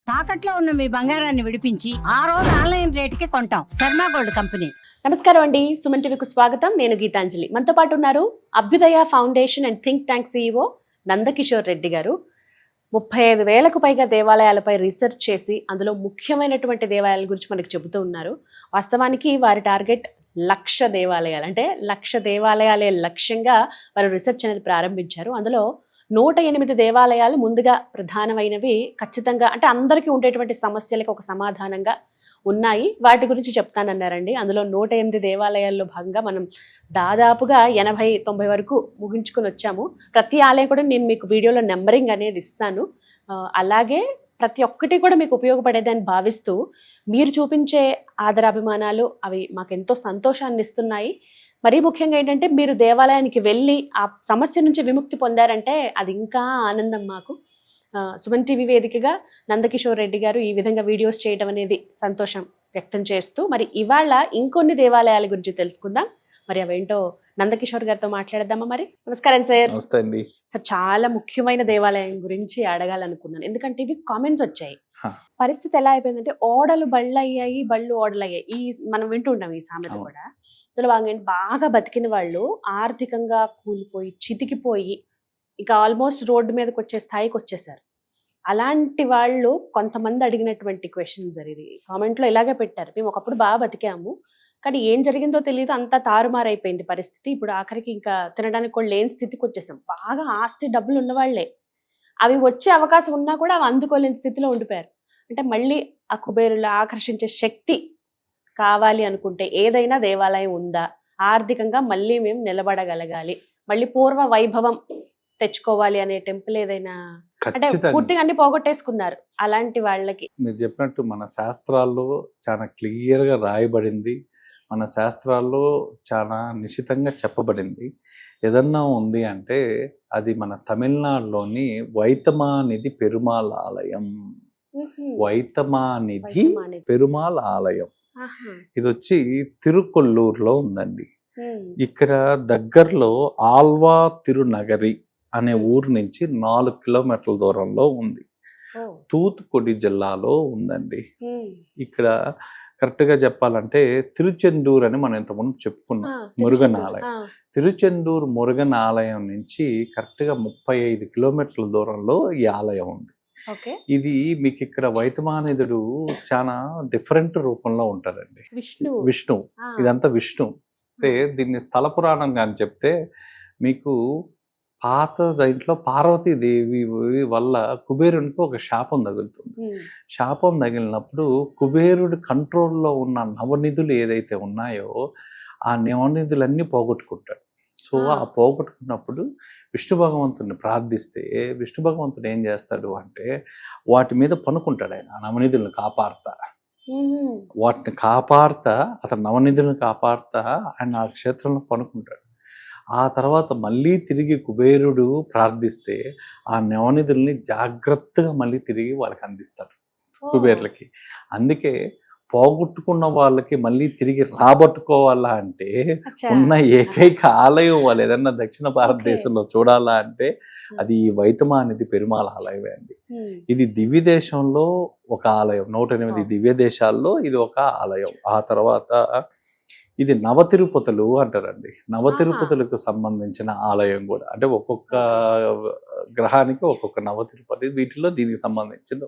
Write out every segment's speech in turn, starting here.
తాకట్లో ఉన్న మీ బంగారాన్ని విడిపించి ఆ రోజు ఆన్లైన్ రేటుకి కొంటాం. Sharma gold company. నమస్కారం అండి, సుమన్ టీవీకి స్వాగతం. నేను గీతాంజలి. మనతో పాటు ఉన్నారు అభ్యుదయ foundation and think tank CEO Nandakishore Reddy గారు. 35,000కు పైగా దేవాలయాలపై రీసెర్చ్ చేసి అందులో ముఖ్యమైనటువంటి దేవాలయాల గురించి మనకు చెబుతూ ఉన్నారు. వాస్తవానికి వారి టార్గెట్ 1,00,000 దేవాలయాలు, అంటే 1,00,000 దేవాలయాలే లక్ష్యంగా వారు రీసెర్చ్ అనేది ప్రారంభించారు. అందులో 108 దేవాలయాలు ముందుగా ప్రధానమైనవి, ఖచ్చితంగా అంటే అందరికీ ఉండేటువంటి సమస్యలకు ఒక సమాధానంగా ఉన్నాయి. వాటి గురించి చెప్తానన్నారండి. అందులో 108 దేవాలయాల్లో భాగంగా మనం దాదాపుగా 80-90 వరకు ముగించుకొని వచ్చాము. ప్రతి ఆలయం కూడా నేను మీకు వీడియోలో నెంబరింగ్ అనేది ఇస్తాను. అలాగే ప్రతి ఒక్కటి కూడా మీకు ఉపయోగపడేదని భావిస్తూ మీరు చూపించే ఆదరాభిమానాలు అవి మాకెంతో సంతోషాన్ని ఇస్తున్నాయి. మరీ ముఖ్యంగా ఏంటంటే మీరు దేవాలయానికి వెళ్ళి ఆ సమస్య నుంచి విముక్తి పొందారంటే అది ఇంకా ఆనందం మాకు. సుమన్ టీవీ వేదికగా నందకిషోర్ రెడ్డి గారు ఈ విధంగా వీడియోస్ చేయడం అనేది సంతోషం వ్యక్తం చేస్తూ, మరి ఇవాళ ఇంకొన్ని దేవాలయాల గురించి తెలుసుకుందాం. మరి అవేంటో నందకిషోర్ గారితో మాట్లాడదామా? మరి నమస్కారం సార్. సార్, చాలా ముఖ్యమైన దేవాలయం గురించి అడగాలనుకున్నాను, ఎందుకంటే ఇవి కామెంట్స్ వచ్చాయి. పరిస్థితి ఎలా అయిపోయిందంటే ఓడలు బళ్ళు అయ్యాయి, బళ్ళు ఓడలు అయ్యాయి. ఈ మనం వింటుంటాం ఈ సామెత కూడా. అందులో బాగా బతికిన వాళ్ళు ఆర్థికంగా కూలిపోయి చితికిపోయి ఇక ఆల్మోస్ట్ రోడ్డు మీదకి వచ్చే స్థాయికి వచ్చేసారు. అలాంటి వాళ్ళు కొంతమంది అడిగినటువంటి క్వశ్చన్స్ ఇది కామెంట్లో ఇలాగే పెట్టారు. మేము ఒకప్పుడు బాగా బతికాము, కానీ ఏం జరిగిందో తెలియదు, అంతా తారుమారైపోయింది పరిస్థితి. ఇప్పుడు ఆఖరికి ఇంకా తినడానికి కూడా లేని స్థితికి వచ్చేసాం. బాగా ఆస్తి డబ్బులు ఉన్నవాళ్లే అవి వచ్చే అవకాశం ఉన్నా కూడా అవి అందుకోలేని స్థితిలో ఉండిపోయారు. అంటే మళ్ళీ ఆ కుబేరులు ఆకర్షించే శక్తి కావాలి అనుకుంటే ఏదైనా దేవాలయం ఉందా? ఆర్థికంగా మళ్ళీ మేము నిలబడగలగాలి, మళ్ళీ పూర్వ వైభవం తెచ్చుకోవాలి అనే టెంపుల్ ఏదైనా, అంటే పూర్తిగా అన్ని పోగొట్టేసుకున్నారు అలాంటి వాళ్ళకి. మీరు చెప్పినట్టు మన శాస్త్రాల్లో చాలా క్లియర్గా రాయబడింది, మన శాస్త్రాల్లో చాలా నిశితంగా చెప్పబడింది. ఏదన్నా ఉంది అంటే అది మన తమిళనాడులోని వైతమానిధి పెరుమాళ్ ఆలయం. వైతమానిధి పెరుమాళ్ ఆలయం ఇది వచ్చి తిరుకొల్లూరులో ఉందండి. ఇక్కడ దగ్గరలో ఆల్వా తిరునగరి అనే ఊరు నుంచి 4 కిలోమీటర్ల దూరంలో ఉంది. తూత్తుకుడి జిల్లాలో ఉందండి. ఇక్కడ కరెక్ట్ గా చెప్పాలంటే తిరుచెందూర్ అని మనం ఇంతకుముందు చెప్పుకున్నాం, మురుగన్ ఆలయం. తిరుచెందూర్ మురుగన్ ఆలయం నుంచి కరెక్ట్ గా 35 కిలోమీటర్ల దూరంలో ఈ ఆలయం ఉంది. ఇది మీకు ఇక్కడ వైతమానిధుడు చాలా డిఫరెంట్ రూపంలో ఉంటారండి. విష్ణు, ఇదంతా విష్ణు. అంటే దీన్ని స్థల పురాణం కానీ చెప్తే మీకు పాత దాంట్లో పార్వతీదేవి వల్ల కుబేరునికి ఒక శాపం తగులుతుంది. శాపం తగిలినప్పుడు కుబేరుడి కంట్రోల్లో ఉన్న నవనిధులు ఏదైతే ఉన్నాయో ఆ నవనిధులన్నీ పోగొట్టుకుంటాడు. సో ఆ పోగొట్టుకున్నప్పుడు విష్ణు భగవంతుడిని ప్రార్థిస్తే విష్ణు భగవంతుడు ఏం చేస్తాడు అంటే వాటి మీద పనుకుంటాడు. ఆయన నవనిధులను కాపాడుతా, వాటిని కాపాడుతా, అతను నవనిధులను కాపాడుతా ఆయన ఆ క్షేత్రంలో పనుకుంటాడు. ఆ తర్వాత మళ్ళీ తిరిగి కుబేరుడు ప్రార్థిస్తే ఆ నవనిధుల్ని జాగ్రత్తగా మళ్ళీ తిరిగి వాళ్ళకి అందిస్తాడు కుబేరులకి. అందుకే పోగొట్టుకున్న వాళ్ళకి మళ్ళీ తిరిగి రాబట్టుకోవాలా అంటే ఉన్న ఏకైక ఆలయం వాళ్ళు ఏదన్నా దక్షిణ భారతదేశంలో చూడాలా అంటే అది వైతమానిధి పెరుమాళ్ ఆలయమే అండి. ఇది దివ్య దేశంలో ఒక ఆలయం, 108 దివ్య దేశాల్లో ఇది ఒక ఆలయం. ఆ తర్వాత ఇది నవతిరుపతులు అంటారండి. నవతిరుపతులకు సంబంధించిన ఆలయం కూడా, అంటే ఒక్కొక్క గ్రహానికి ఒక్కొక్క నవతిరుపతి, వీటిలో దీనికి సంబంధించిన.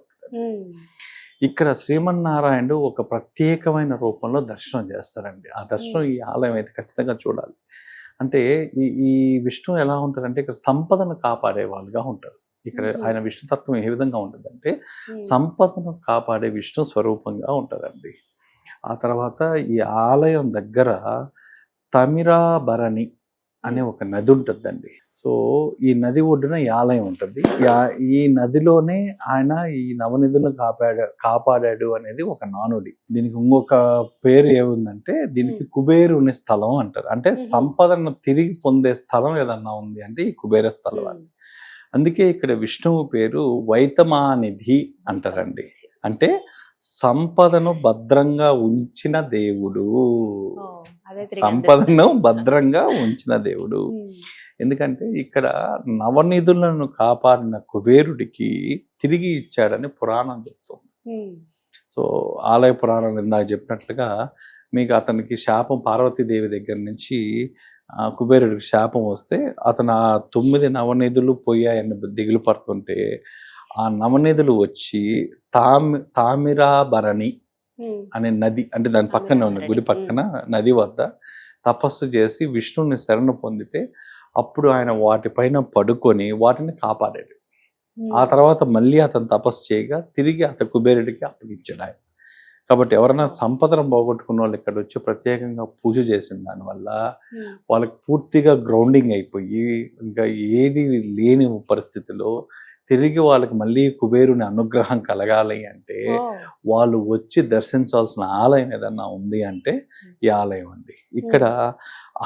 ఇక్కడ శ్రీమన్నారాయణుడు ఒక ప్రత్యేకమైన రూపంలో దర్శనం చేస్తారండి. ఆ దర్శనం ఈ ఆలయం అయితే ఖచ్చితంగా చూడాలి. అంటే ఈ విష్ణు ఎలా ఉంటారంటే ఇక్కడ సంపదను కాపాడే వాళ్ళుగా ఉంటారు. ఇక్కడ ఆయన విష్ణుతత్వం ఏ విధంగా ఉంటుందంటే సంపదను కాపాడే విష్ణు స్వరూపంగా ఉంటారండి. ఆ తర్వాత ఈ ఆలయం దగ్గర తమిరాబరణి అనే ఒక నది ఉంటుందండి. సో ఈ నది ఒడ్డున ఈ ఆలయం ఉంటుంది. ఈ నదిలోనే ఆయన ఈ నవనిధులను కాపాడాడు అనేది ఒక నానుడి. దీనికి ఇంకొక పేరు ఏముందంటే దీనికి కుబేరుని స్థలం అంటారు. అంటే సంపదను తిరిగి పొందే స్థలం ఏదన్నా ఉంది అంటే ఈ కుబేర స్థలం అని. అందుకే ఇక్కడ విష్ణువు పేరు వైతమానిధి అంటారండి. అంటే సంపదను భద్రంగా ఉంచిన దేవుడు, సంపదను భద్రంగా ఉంచిన దేవుడు. ఎందుకంటే ఇక్కడ నవనిధులను కాపాడిన కుబేరుడికి తిరిగి ఇచ్చాడని పురాణం చెప్తుంది. సో ఆలయ పురాణం ఇందాక చెప్పినట్లుగా మీకు అతనికి శాపం పార్వతీదేవి దగ్గర నుంచి కుబేరుడికి శాపం వస్తే అతను ఆ 9 నవనిధులు పోయాయని దిగులు పడుతుంటే ఆ నవనిధులు వచ్చి తామిరాభరణి అనే నది, అంటే దాని పక్కనే ఉన్న గుడి పక్కన నది వద్ద తపస్సు చేసి విష్ణుని శరణు పొందితే అప్పుడు ఆయన వాటిపైన పడుకొని వాటిని కాపాడాడు. ఆ తర్వాత మళ్ళీ అతను తపస్సు చేయగా తిరిగి అతను కుబేరుడికి అప్పగించాడు ఆయన. కాబట్టి ఎవరైనా సంపదను పోగొట్టుకున్న వాళ్ళు ఇక్కడ వచ్చి ప్రత్యేకంగా పూజ చేసిన దానివల్ల వాళ్ళకి పూర్తిగా గ్రౌండింగ్ అయిపోయి ఇంకా ఏది లేని పరిస్థితిలో తిరిగి వాళ్ళకి మళ్ళీ కుబేరుని అనుగ్రహం కలగాలి అంటే వాళ్ళు వచ్చి దర్శించాల్సిన ఆలయం ఏదన్నా ఉంది అంటే ఈ ఆలయం అండి. ఇక్కడ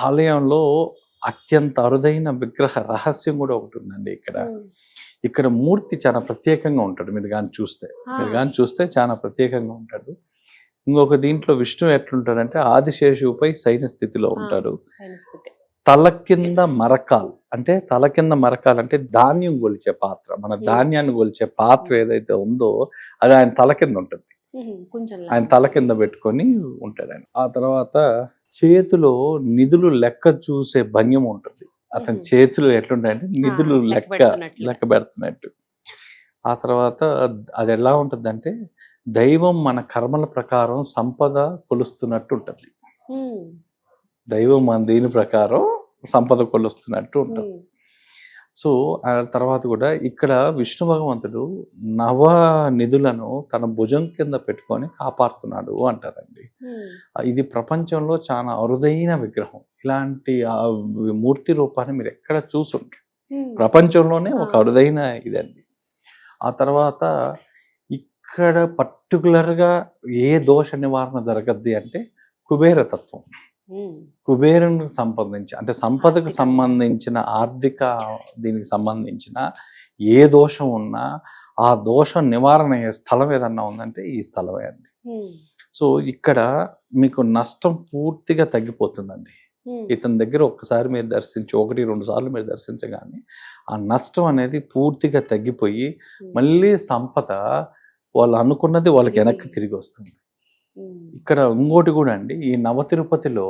ఆలయంలో అత్యంత అరుదైన విగ్రహ రహస్యం కూడా ఒకటి ఉందండి. ఇక్కడ మూర్తి చాలా ప్రత్యేకంగా ఉంటాడు. మీరు కానీ చూస్తే చాలా ప్రత్యేకంగా ఉంటాడు. ఇంకొక దీంట్లో విష్ణు ఎట్లుంటాడంటే ఆదిశేషుపై సైన స్థితిలో ఉంటాడు. తల కింద మరకాలు అంటే ధాన్యం గొలిచే పాత్ర, మన ధాన్యాన్ని గొలిచే పాత్ర ఏదైతే ఉందో అది ఆయన తల కింద ఉంటుంది. ఆయన తల కింద పెట్టుకొని ఉంటాడు ఆయన. ఆ తర్వాత చేతిలో నిధులు లెక్క చూసే భంగిమ ఉంటుంది. అతని చేతులు ఎట్లుంటాయంటే నిధులు లెక్క పెడుతున్నట్టు. ఆ తర్వాత అది ఎలా ఉంటుందంటే దైవం మన కర్మల ప్రకారం సంపద కొలుస్తున్నట్టు ఉంటుంది. దైవం మన దీని ప్రకారం సంపద కొలుస్తున్నట్టు ఉంటుంది. సో ఆ తర్వాత కూడా ఇక్కడ విష్ణు భగవంతుడు నవ నిధులను తన భుజం కింద పెట్టుకొని కాపాడుతున్నాడు అంటారండి. ఇది ప్రపంచంలో చాలా అరుదైన విగ్రహం. ఇలాంటి మూర్తి రూపాన్ని మీరు ఎక్కడ చూసుంటారు, ప్రపంచంలోనే ఒక అరుదైన ఇదండి. ఆ తర్వాత ఇక్కడ పర్టికులర్గా ఏ దోష నివారణ జరగద్ది అంటే కుబేరతత్వం, కుబేరునికి సంబంధించి అంటే సంపదకు సంబంధించిన ఆర్థిక దీనికి సంబంధించిన ఏ దోషం ఉన్నా ఆ దోషం నివారణ అయ్యే స్థలం ఏదన్నా ఉందంటే ఈ స్థలమే అండి. సో ఇక్కడ మీకు నష్టం పూర్తిగా తగ్గిపోతుందండి. ఇతని దగ్గర ఒక్కసారి మీరు దర్శించి 1-2 సార్లు మీరు దర్శించగానే ఆ నష్టం అనేది పూర్తిగా తగ్గిపోయి మళ్ళీ సంపద వాళ్ళు అనుకున్నది వాళ్ళకి వెనక్కి తిరిగి వస్తుంది. ఇక్కడ ఇంకోటి కూడా అండి, ఈ నవ తిరుపతిలో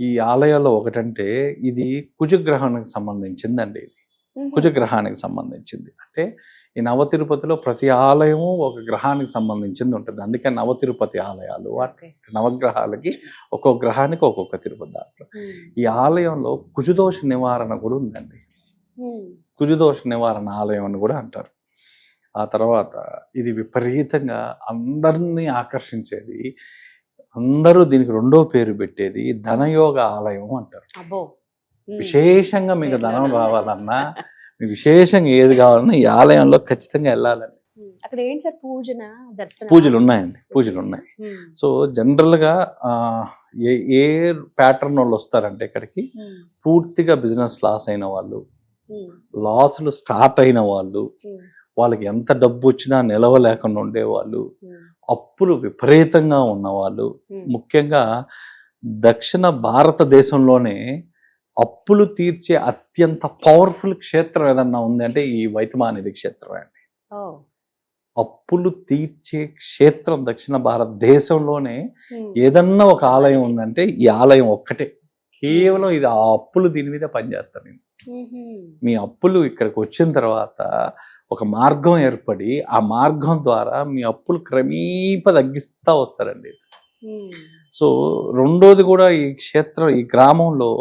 ఈ ఆలయాల్లో ఒకటంటే ఇది కుజగ్రహానికి సంబంధించిందండి. ఇది కుజగ్రహానికి సంబంధించింది. అంటే ఈ నవ తిరుపతిలో ప్రతి ఆలయము ఒక గ్రహానికి సంబంధించింది ఉంటుంది. అందుకే నవ తిరుపతి ఆలయాలు అంటే నవగ్రహాలకి ఒక్కొక్క గ్రహానికి ఒక్కొక్క తిరుపతి. దాంట్లో ఈ ఆలయంలో కుజదోష నివారణ కూడా ఉందండి. కుజదోష నివారణ ఆలయం అని కూడా అంటారు. ఆ తర్వాత ఇది విపరీతంగా అందరినీ ఆకర్షించేది, అందరూ దీనికి 2వ పేరు పెట్టేది ధనయోగ ఆలయం అంటారు. విశేషంగా మీకు ధనం రావాలన్నా, మీకు విశేషంగా ఏది కావాలన్నా ఈ ఆలయంలో ఖచ్చితంగా వెళ్ళాలండి. అక్కడ ఏంటి సార్ పూజలు ఉన్నాయండి, పూజలు ఉన్నాయి. సో జనరల్గా ఏ ప్యాటర్న్ వాళ్ళు వస్తారంటే ఇక్కడికి పూర్తిగా బిజినెస్ లాస్ అయిన వాళ్ళు, లాసులు స్టార్ట్ అయిన వాళ్ళు, వాళ్ళకి ఎంత డబ్బు వచ్చినా నిలవలేకుండా ఉండేవాళ్ళు, అప్పులు విపరీతంగా ఉన్నవాళ్ళు, ముఖ్యంగా దక్షిణ భారతదేశంలోనే అప్పులు తీర్చే అత్యంత పవర్ఫుల్ క్షేత్రం ఏదన్నా ఉంది అంటే ఈ వైతమానిధి క్షేత్రం అండి. అప్పులు తీర్చే క్షేత్రం దక్షిణ భారతదేశంలోనే ఏదన్నా ఒక ఆలయం ఉందంటే ఈ ఆలయం ఒక్కటే. కేవలం ఇది ఆ అప్పులు దీని మీద పనిచేస్తాను నేను. మీ అప్పులు ఇక్కడికి వచ్చిన తర్వాత ఒక మార్గం ఏర్పడి ఆ మార్గం ద్వారా మీ అప్పులు క్రమేప తగ్గిస్తూ వస్తారండి. సో రెండోది కూడా ఈ క్షేత్రం, ఈ గ్రామంలో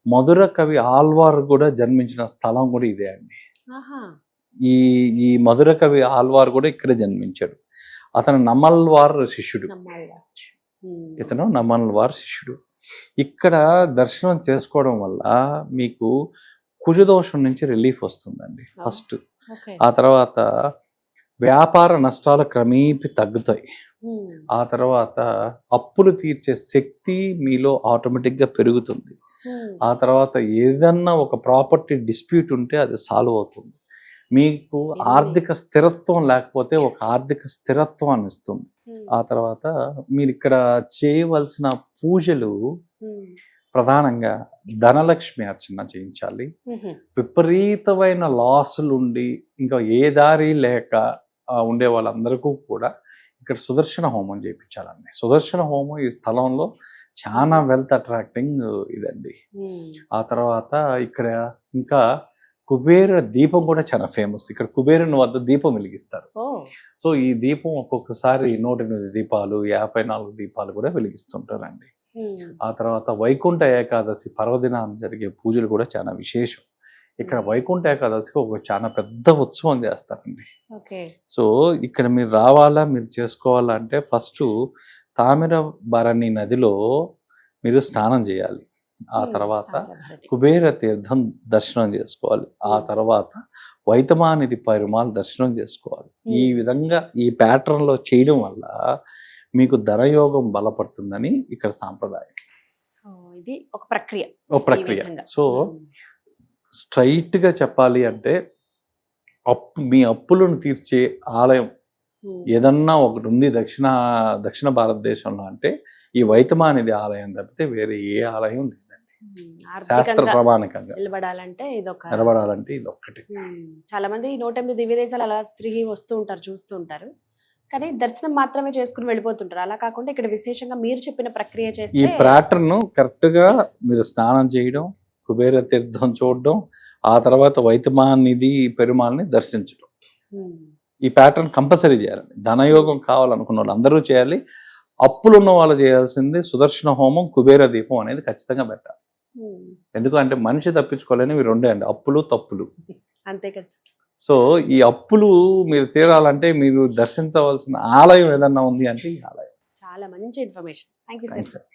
మధుర కవి ఆల్వార్ కూడా జన్మించిన స్థలం కూడా ఇదే అండి. ఈ మధుర కవి ఆల్వార్ కూడా ఇక్కడే జన్మించాడు. అతను నమల్వార్ శిష్యుడు. ఇతను నమల్వార్ శిష్యుడు. ఇక్కడ దర్శనం చేసుకోవడం వల్ల మీకు కుజదోషం నుంచి రిలీఫ్ వస్తుందండి ఫస్ట్. ఆ తర్వాత వ్యాపార నష్టాలు క్రమేపీ తగ్గుతాయి. ఆ తర్వాత అప్పులు తీర్చే శక్తి మీలో ఆటోమేటిక్గా పెరుగుతుంది. ఆ తర్వాత ఏదన్నా ఒక ప్రాపర్టీ డిస్ప్యూట్ ఉంటే అది సాల్వ్ అవుతుంది. మీకు ఆర్థిక స్థిరత్వం లేకపోతే ఒక ఆర్థిక స్థిరత్వాన్ని ఇస్తుంది. ఆ తర్వాత మీరు ఇక్కడ చేయవలసిన పూజలు ప్రధానంగా ధనలక్ష్మి అర్చన చేయించాలి. విపరీతమైన లాసులు ఉండి ఇంకా ఏ దారి లేక ఉండే వాళ్ళందరికీ కూడా ఇక్కడ సుదర్శన హోమం చేయించాలండి. సుదర్శన హోమం ఈ స్థలంలో చాలా వెల్త్ అట్రాక్టింగ్ ఇదండి. ఆ తర్వాత ఇక్కడ ఇంకా కుబేర దీపం కూడా చాలా ఫేమస్. ఇక్కడ కుబేరుని వద్ద దీపం వెలిగిస్తారు. సో ఈ దీపం ఒక్కొక్కసారి 108 దీపాలు, 54 దీపాలు కూడా వెలిగిస్తుంటారండి. ఆ తర్వాత వైకుంఠ ఏకాదశి పర్వదినాన్ని జరిగే పూజలు కూడా చాలా విశేషం. ఇక్కడ వైకుంఠ ఏకాదశికి ఒక చాలా పెద్ద ఉత్సవం చేస్తారండి. సో ఇక్కడ మీరు రావాలా, మీరు చేసుకోవాలా అంటే ఫస్ట్ తామిరబరణి నదిలో మీరు స్నానం చేయాలి. ఆ తర్వాత కుబేర తీర్థం దర్శనం చేసుకోవాలి. ఆ తర్వాత వైతమానిధి పరిమాల్ దర్శనం చేసుకోవాలి. ఈ విధంగా ఈ ప్యాటర్న్ లో చేయడం వల్ల మీకు ధనయోగం బలపడుతుందని ఇక్కడ సాంప్రదాయం. ఇది ఒక ప్రక్రియ. సో స్ట్రైట్ గా చెప్పాలి అంటే మీ అప్పులను తీర్చే ఆలయం ఏదన్నా ఒకటి ఉంది దక్షిణ భారతదేశంలో అంటే ఈ వైతమానిధి ఆలయం తప్పితే వేరే ఏ ఆలయం లేదండి. శాస్త్ర ప్రమాణికంగా నిలబడాలంటే ఇది ఒక్కటి. చాలా మంది 108 దివ్య దేశాలు అలా తిరిగి వస్తూ ఉంటారు, చూస్తూ ఉంటారు, కానీ దర్శనం మాత్రమే చేసుకుని వెళ్ళిపోతుంటారు. అలా కాకుండా ఇక్కడ విశేషంగా మీరు చెప్పిన ప్రక్రియ చేస్తే ఈ ప్యాటర్న్ కరెక్ట్ గా మీరు స్నానం చేయడం, కుబేర తీర్థం చూడడం, ఆ తర్వాత వైతమానిధి పెరుమాల్ని దర్శించడం, ఈ ప్యాటర్న్ కంపల్సరీ చేయాలండి. ధనయోగం కావాలనుకున్న వాళ్ళు అందరూ చేయాలి. అప్పులు ఉన్న వాళ్ళు చేయాల్సింది సుదర్శన హోమం, కుబేర దీపం అనేది ఖచ్చితంగా పెట్టాలి. ఎందుకంటే మనిషి తప్పించుకోలేని ఇవి రెండే అండి, అప్పులు తప్పులు. అంతే కదా. సో ఈ అప్పులు మీరు తీరాలంటే మీరు దర్శించవలసిన ఆలయం ఏదన్నా ఉంది అంటే ఈ ఆలయం. చాలా మంచి ఇన్ఫర్మేషన్. Thank you sir.